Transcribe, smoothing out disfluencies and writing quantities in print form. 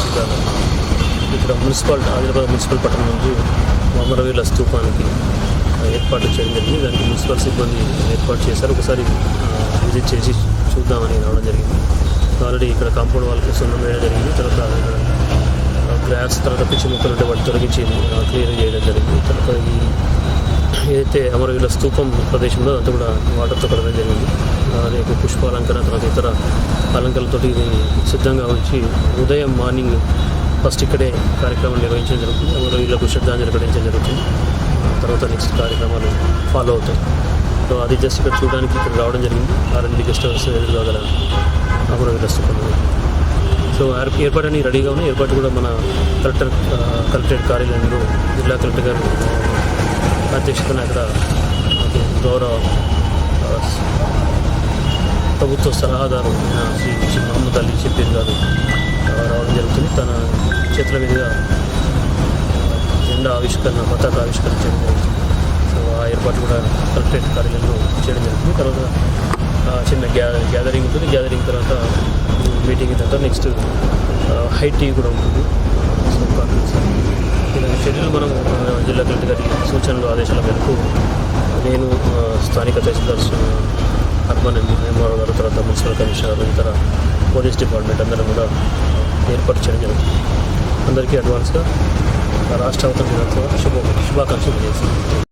జిల్లాలో ఇక్కడ ఆదిలాబాద్ మున్సిపల్ పట్టణం నుంచి అమరవీరుల స్తూపానికి ఏర్పాటు చేయడం జరిగింది. దానికి మున్సిపల్ సిబ్బంది ఏర్పాటు చేశారు. ఒకసారి విజిట్ చేసి చూద్దామని రావడం జరిగింది. ఆల్రెడీ ఇక్కడ కాంపౌండ్ వాళ్ళకి సున్నం వేయడం జరిగింది. తర్వాత ఇక్కడ గ్రాస్, తర్వాత పిచ్చి మొక్కలు ఉంటే వాటి తొలగించి క్లియర్ చేయడం జరిగింది. తర్వాత ఏదైతే అమరవీరుల స్తూపం ప్రదేశంలో అంతా కూడా వాటర్తో కడగడం జరిగింది. రేపు పుష్పాలంకరణ, తర్వాత ఇతర అలంకరణలతో ఇది సిద్ధంగా ఉంచి ఉదయం మార్నింగ్ ఫస్ట్ ఇక్కడే కార్యక్రమం నిర్వహించడం జరుగుతుంది. అమరవీరులకు శ్రద్ధాంజలి ఘటించడం జరుగుతుంది. తర్వాత నెక్స్ట్ కార్యక్రమాలు ఫాలో అవుతాయి. సో అది జస్ట్ ఇక్కడ చూడడానికి ఇక్కడ రావడం జరిగింది. ఆర్ఎండ్బి గెస్ట్ హౌస్ ఎదురుగా గల అమరవీరుల స్తూపం. సో ఏర్పాటని రెడీగా ఉన్నాయి. ఏర్పాటు కూడా మన కలెక్టరేట్ కార్యాలయంలో జిల్లా కలెక్టర్ గారు అధ్యక్షతన అక్కడ గౌరవ ప్రభుత్వ సలహాదారు శ్రీ మహమ్మద్ అలీ షబ్బీర్ గారు రావడం జరుగుతుంది. తన చేతుల మీదుగా జెండా ఆవిష్కరణ, పతాక ఆవిష్కరణ చేయడం జరుగుతుంది. సో ఆ ఏర్పాటు కూడా కలెక్టరేట్ కార్యాలయంలో చేయడం జరుగుతుంది. తర్వాత చిన్న గ్యాదరింగ్ ఉంటుంది. గ్యాదరింగ్ తర్వాత మీటింగ్ తర్వాత నెక్స్ట్ హై టీ కూడా ఉంటుంది. సో కాన్ఫరెన్స్ ఇలాంటి షెడ్యూల్ మనం జిల్లా కలెక్టర్ గారి సూచనలు, ఆదేశాల మేరకు నేను స్థానిక తహసీల్దార్ అర్బన్ ఎంఆర్ఓ గారు, తర్వాత మున్సిపల్ కమిషనర్, ఇతర పోలీస్ డిపార్ట్మెంట్ అందరం కూడా ఏర్పాటు చేయడం జరుగుతుంది. అందరికీ అడ్వాన్స్గా రాష్ట్ర అవతరణ దినోత్సవ శుభాకాంక్షలు తెలియజేస్తున్నాను.